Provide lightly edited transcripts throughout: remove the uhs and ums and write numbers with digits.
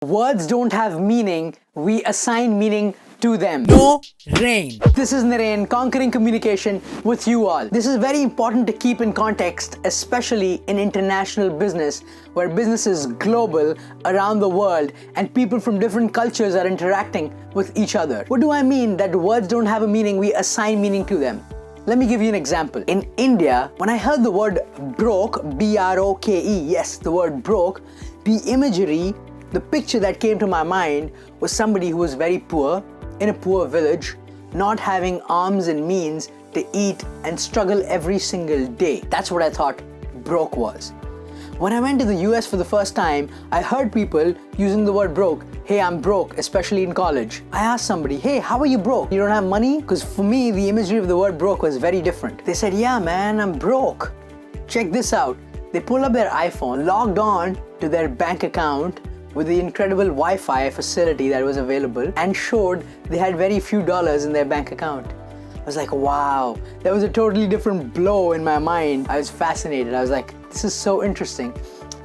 Words don't have meaning, we assign meaning to them. Rain. This is Naren, conquering communication with you all. This is very important to keep in context, especially in international business, where business is global around the world and people from different cultures are interacting with each other. What do I mean that words don't have a meaning, we assign meaning to them? Let me give you an example. In India, when I heard the word broke, B-R-O-K-E, yes, the word broke, the imagery, the picture that came to my mind was somebody who was very poor, in a poor village, not having arms and means to eat and struggle every single day. That's what I thought broke was. When I went to the US for the first time, I heard people using the word broke. Hey, I'm broke, especially in college. I asked somebody, hey, how are you broke? You don't have money? Because for me, the imagery of the word broke was very different. They said, yeah, man, I'm broke. Check this out. They pulled up their iPhone, logged on to their bank account with the incredible Wi-Fi facility that was available and showed they had very few dollars in their bank account. I was like, wow, that was a totally different blow in my mind. I was fascinated. I was like, this is so interesting.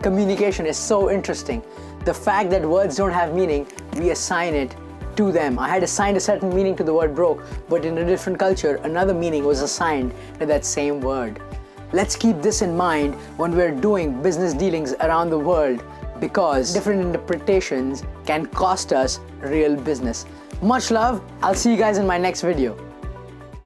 Communication is so interesting. The fact that words don't have meaning, we assign it to them. I had assigned a certain meaning to the word broke, but in a different culture, another meaning was assigned to that same word. Let's keep this in mind when we're doing business dealings around the world, because different interpretations can cost us real business. Much love. I'll see you guys in my next video.